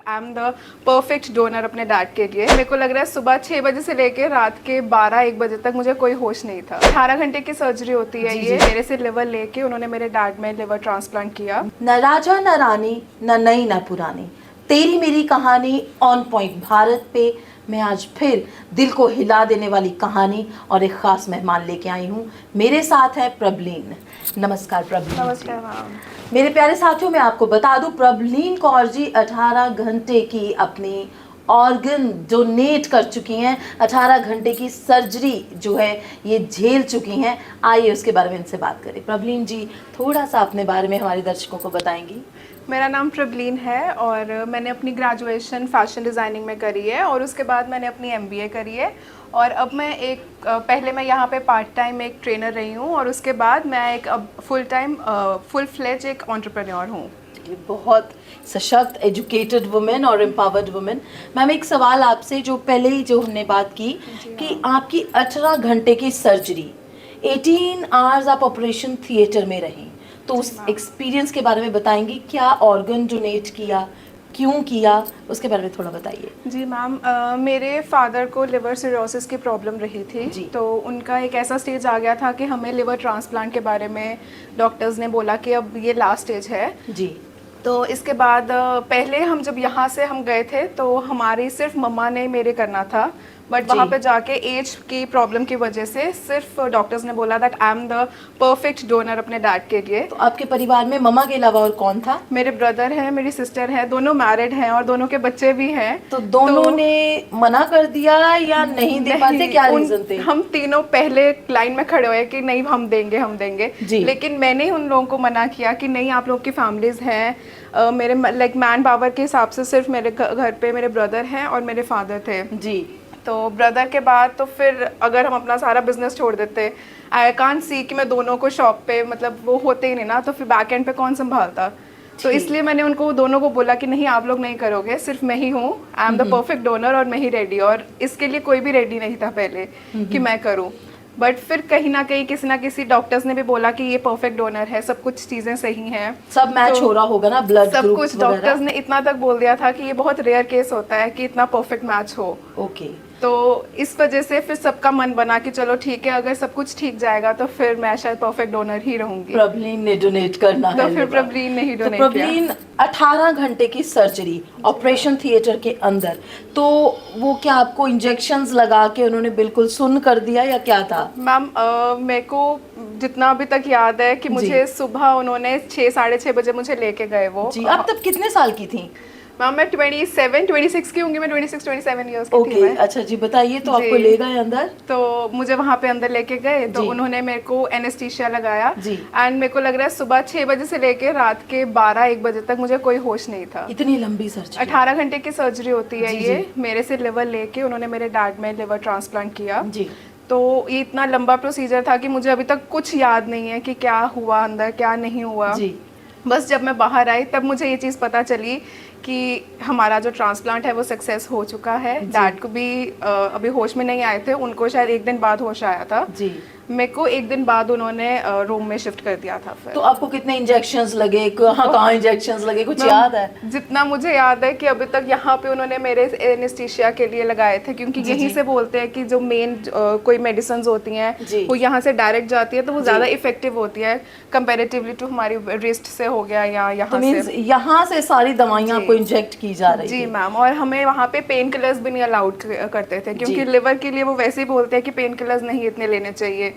I am the perfect donor अपने dad के लिए। मेरे को लग रहा है सुबह 6 बजे से लेकर रात के 12-1 बजे तक मुझे कोई होश नहीं था। 18 घंटे की सर्जरी होती है ये। मेरे से लिवर लेके उन्होंने मेरे डैड में लिवर ट्रांसप्लांट किया। न राजा न रानी, न नई न पुरानी, तेरी मेरी कहानी ऑन पॉइंट भारत पे। मैं आज फिर दिल को हिला देने वाली कहानी और एक खास मेहमान लेके आई हूँ। मेरे साथ है प्रबलीन। नमस्कार प्रबलीन। नमस्कार मैम। मेरे प्यारे साथियों, मैं आपको बता दूं, प्रबलीन कौर जी 18 घंटे की अपनी ऑर्गन डोनेट कर चुकी हैं। 18 घंटे की सर्जरी जो है ये झेल चुकी हैं। आइए उसके बारे में इनसे बात करें। प्रबलीन जी, थोड़ा सा अपने बारे में हमारे दर्शकों को बताएंगी? मेरा नाम प्रबलीन है और मैंने अपनी ग्रेजुएशन फैशन डिज़ाइनिंग में करी है और उसके बाद मैंने अपनी MBA करी है। और अब मैं पहले मैं यहाँ पे पार्ट टाइम एक ट्रेनर रही हूँ और उसके बाद मैं एक अब फुल फ्लेज एक एंटरप्रेन्योर हूँ। बहुत सशक्त, एजुकेटेड वुमेन और एम्पावर्ड वुमेन। मैम, एक सवाल आपसे, जो पहले ही जो हमने बात की कि आपकी 18 घंटे की सर्जरी, 18 आवर्स आप ऑपरेशन थिएटर में रहीं, तो उस एक्सपीरियंस के बारे में बताएंगी? क्या ऑर्गन डोनेट किया, क्यों किया, उसके बारे में थोड़ा बताइए। जी मैम, मेरे फादर को लिवर सिरोसिस की प्रॉब्लम रही थी। तो उनका एक ऐसा स्टेज आ गया था कि हमें लिवर ट्रांसप्लांट के बारे में डॉक्टर्स ने बोला कि अब ये लास्ट स्टेज है जी। तो इसके बाद पहले हम जब यहाँ से हम गए थे तो हमारी सिर्फ मम्मा ने मेरे करना था, बट वहाँ पे जाके एज की प्रॉब्लम की वजह से सिर्फ डॉक्टर्स ने बोला that I am the perfect donor अपने डैड के लिए। तो आपके परिवार में मम्मा के अलावा और कौन था? मेरे ब्रदर हैं, मेरी सिस्टर है, दोनों मैरिड हैं और दोनों के बच्चे भी हैं। तो दोनों ने मना कर दिया या नहीं दे पाते? क्या रीजन थे? हम तीनों पहले लाइन में खड़े हुए कि नहीं हम देंगे, लेकिन मैंने उन लोगों को मना किया कि नहीं, आप लोगों की फैमिलीज हैं। मेरे लाइक मैन पावर के हिसाब से सिर्फ मेरे घर पे मेरे ब्रदर हैं और मेरे फादर थे जी। तो ब्रदर के बाद तो फिर अगर हम अपना सारा बिजनेस छोड़ देते, आई कांट सी कि मैं दोनों को शॉप पे, मतलब वो होते ही नहीं ना, तो फिर बैक एंड पे कौन संभालता। तो इसलिए मैंने उनको दोनों को बोला कि नहीं, आप लोग नहीं करोगे, सिर्फ मैं ही हूँ, I am the perfect donor और मैं ही रेडी। और इसके लिए कोई भी रेडी नहीं था पहले कि मैं करूँ, बट फिर कहीं ना कहीं किसी ना किसी डॉक्टर्स ने भी बोला कि ये परफेक्ट डोनर है, सब कुछ चीजें सही हैं, सब मैच हो रहा होगा ना, ब्लड सब कुछ। डॉक्टर्स ने इतना तक बोल दिया था कि ये बहुत रेयर केस होता है कि इतना परफेक्ट मैच हो। ओके। तो इस वजह से फिर सबका मन बना कि चलो ठीक है, अगर सब कुछ ठीक जाएगा तो फिर मैं शायद परफेक्ट डोनर ही रहूंगी। प्रबलीन ने डोनेट करना तो है। फिर प्रबलीन ने ही डोनेट किया। प्रबलीन 18 घंटे की सर्जरी ऑपरेशन थिएटर के अंदर, तो वो क्या आपको इंजेक्शंस लगा के उन्होंने बिल्कुल सुन्न कर दिया या क्या था? मैम, मेरे को जितना अभी तक याद है कि मुझे सुबह उन्होंने 6-6:30 बजे मुझे लेके गए वो। जी। आप तब कितने साल की थी? मैम मैं 26 की होंगी, मैं 26-27 ईयर्स की थी मैं। अच्छा जी, बताइए। तो आपको ले गए अंदर? तो मुझे वहाँ पे अंदर लेके गए तो उन्होंने मेरे को एनेस्थीसिया लगाया एंड मेरे को लग रहा है सुबह 6 बजे से लेकर रात के 12-1 बजे तक मुझे कोई होश नहीं था। इतनी लंबी सर्जरी? 18 घंटे की सर्जरी होती है ये। मेरे से लिवर लेके उन्होंने मेरे डैड में लिवर ट्रांसप्लांट किया। तो ये इतना लंबा प्रोसीजर था कि मुझे अभी तक कुछ याद नहीं है कि क्या हुआ अंदर, क्या नहीं हुआ। बस जब मैं बाहर आई तब मुझे ये चीज़ पता चली कि हमारा जो ट्रांसप्लांट है वो सक्सेस हो चुका है। डैड को भी अभी होश में नहीं आए थे, उनको शायद 1 दिन बाद होश आया था। मेरे को 1 दिन बाद उन्होंने रूम में शिफ्ट कर दिया था। फिर तो आपको कितने इंजेक्शंस लगे, कहाँ इंजेक्शंस लगे, कुछ याद है? जितना मुझे याद है कि अभी तक यहाँ पे उन्होंने मेरे एनेस्थीसिया के लिए लगाए थे, क्योंकि यहीं से बोलते हैं कि जो मेन कोई मेडिसिन होती हैं वो यहाँ से डायरेक्ट जाती है तो वो ज्यादा इफेक्टिव होती है कंपेरेटिवली टू हमारी रिस्ट से हो गया या यहाँ से। यहाँ से सारी दवाइयाँ आपको इंजेक्ट की जा रही जी मैम। और हमें वहाँ पे पेन किलर्स भी नहीं अलाउड करते थे, क्योंकि लिवर के लिए वो वैसे ही बोलते हैं कि पेन किलर्स नहीं इतने लेने चाहिए।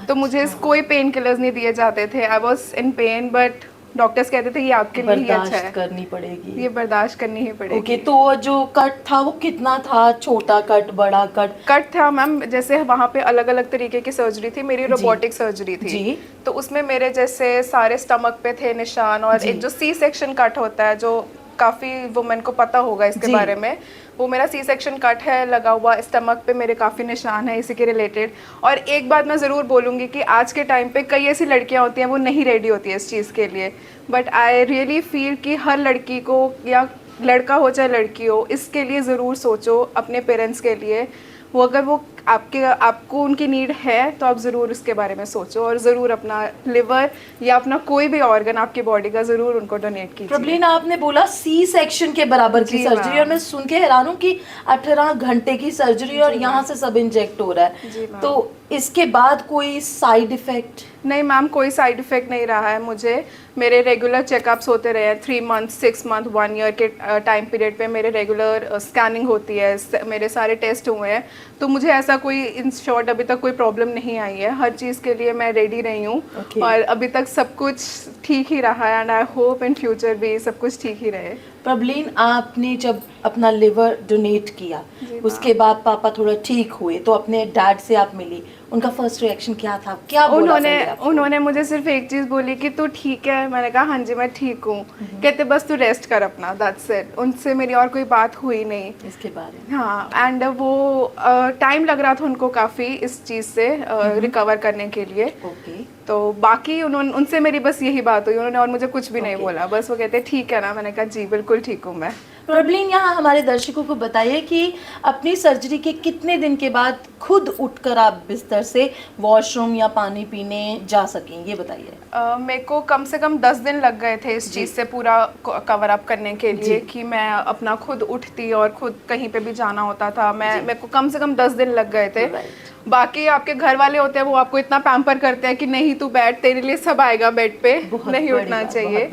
तो मुझे कोई पेन किलर्स नहीं दिए जाते थे। I was in pen, but doctors कहते थे ये आपके लिए ही अच्छा है, करनी पड़ेगी, ये बर्दाश्त करनी ही पड़ेगी। ओके। तो जो कट था वो कितना था? छोटा कट, बड़ा कट? कट था मैम, जैसे वहाँ पे अलग अलग तरीके की सर्जरी थी। मेरी रोबोटिक सर्जरी थी तो उसमें मेरे जैसे सारे स्टमक पे थे निशान, और एक जो सी सेक्शन कट होता है जो काफ़ी वुमेन को पता होगा इसके बारे में, वो मेरा सी सेक्शन कट है लगा हुआ स्टमक पे, मेरे काफ़ी निशान है इसी के रिलेटेड। और एक बात मैं ज़रूर बोलूँगी कि आज के टाइम पे कई ऐसी लड़कियाँ होती हैं वो नहीं रेडी होती है इस चीज़ के लिए, बट आई रियली फील कि हर लड़की को, या लड़का हो चाहे लड़की हो, इसके लिए ज़रूर सोचो अपने पेरेंट्स के लिए। वो अगर वो आपको उनकी नीड है तो आप ज़रूर उसके बारे में सोचो और ज़रूर अपना लिवर या अपना कोई भी ऑर्गन आपकी बॉडी का ज़रूर उनको डोनेट कीजिए। प्रॉब्लम आपने बोला सी सेक्शन के बराबर की जी, सर्जरी, और मैं सुन के हैरान हूँ कि 18 घंटे की सर्जरी और यहाँ से सब इंजेक्ट हो रहा जी, है, मैम। तो इसके बाद कोई साइड इफेक्ट? नहीं मैम, कोई साइड इफ़ेक्ट नहीं रहा है मुझे। मेरे रेगुलर चेकअप्स होते रहे हैं, 3 मंथ 6 मंथ 1 ईयर के टाइम पीरियड पे मेरे रेगुलर स्कैनिंग होती है, मेरे सारे टेस्ट हुए हैं, तो मुझे ऐसा कोई इन शॉर्ट अभी तक कोई प्रॉब्लम नहीं आई है। हर चीज़ के लिए मैं रेडी रही हूँ और अभी तक सब कुछ ठीक ही रहा है and I hope in future भी सब कुछ ठीक ही रहे। प्रॉब्लम आपने जब अपना लिवर डोनेट किया उसके बाद पापा थोड़ा ठीक हुए तो अपने डैड से आप मिली, उनका फर्स्ट रिएक्शन क्या था, क्या बोला पहले आपको? उन्होंने मुझे सिर्फ एक चीज़ बोली कि तू ठीक है। मैंने कहा हाँ जी मैं ठीक हूँ। कहते बस तू रेस्ट कर अपना, दैट्स इट। उनसे मेरी और कोई बात हुई नहीं इसके बारे में। हाँ, एंड वो टाइम लग रहा था उनको काफ़ी इस चीज़ से रिकवर करने के लिए। ओके। तो बाकी उनसे मेरी बस यही बात हुई, उन्होंने और मुझे कुछ भी नहीं बोला, बस वो कहते ठीक है ना। मैंने कहा जी बिल्कुल ठीक हूँ मैं। प्रॉब्लम यहाँ हमारे दर्शकों को बताइए कि अपनी सर्जरी के कितने दिन के बाद खुद उठकर आप बिस्तर से वॉशरूम या पानी पीने जा सकें, ये बताइए। मेरे को कम से कम 10 दिन लग गए थे इस चीज़ से पूरा कवर अप करने के लिए कि मैं अपना खुद उठती और खुद कहीं पे भी जाना होता था। मेरे को कम से कम 10 दिन लग गए थे। बाकी आपके घर वाले होते हैं वो आपको इतना पैम्पर करते हैं कि नहीं तू बैठ, तेरे लिए सब आएगा बेड पे, नहीं उठना चाहिए।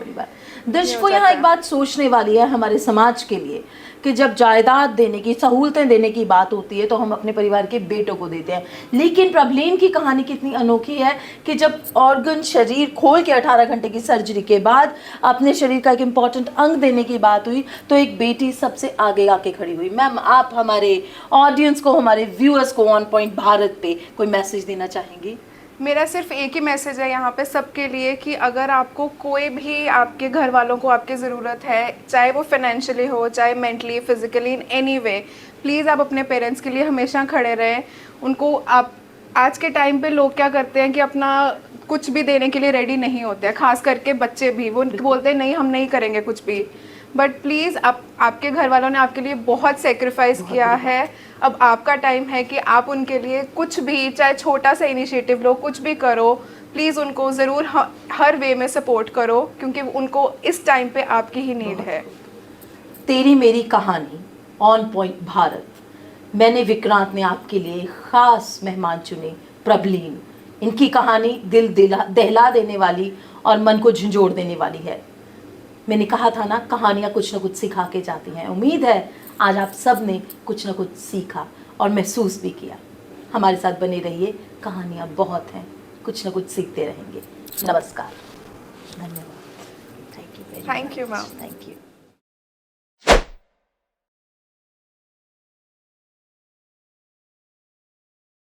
दर्शकों यहाँ एक बात सोचने वाली है हमारे समाज के लिए कि जब जायदाद देने की, सहूलतें देने की बात होती है तो हम अपने परिवार के बेटों को देते हैं, लेकिन प्रॉब्लम की कहानी कितनी अनोखी है कि जब ऑर्गन शरीर खोल के 18 घंटे की सर्जरी के बाद अपने शरीर का एक इम्पॉर्टेंट अंग देने की बात हुई तो एक बेटी सबसे आगे आके खड़ी हुई। मैम आप हमारे ऑडियंस को, हमारे व्यूअर्स को ऑन पॉइंट भारत पे कोई मैसेज देना चाहेंगी? मेरा सिर्फ एक ही मैसेज है यहाँ पे सबके लिए कि अगर आपको कोई भी आपके घर वालों को आपकी ज़रूरत है, चाहे वो फाइनेंशियली हो, चाहे mentally, physically, in any way, please आप अपने पेरेंट्स के लिए हमेशा खड़े रहें। उनको आप आज के टाइम पे लोग क्या करते हैं कि अपना कुछ भी देने के लिए रेडी नहीं होते हैं, खास करके बच्चे भी। वो बोलते हैं नहीं हम नहीं करेंगे कुछ भी, बट प्लीज़ आपके घर वालों ने आपके लिए बहुत सेक्रीफाइस किया है। अब आपका टाइम है कि आप उनके लिए कुछ भी, चाहे छोटा सा इनिशिएटिव लो, कुछ भी करो। प्लीज़ उनको ज़रूर हर वे में सपोर्ट करो क्योंकि उनको इस टाइम पे आपकी ही नीड है। तेरी मेरी कहानी ऑन पॉइंट भारत, मैंने विक्रांत ने आपके लिए खास मेहमान चुने प्रबलीन। इनकी कहानी दिल दहला देने वाली और मन को झंझोड़ देने वाली है। मैंने कहा था ना, कहानियाँ कुछ ना कुछ सिखा के जाती हैं। उम्मीद है आज आप सब ने कुछ ना कुछ सीखा और महसूस भी किया। हमारे साथ बने रहिए, कहानियाँ बहुत हैं, कुछ ना कुछ सीखते रहेंगे। नमस्कार, धन्यवाद। Thank you ma'am. Thank you.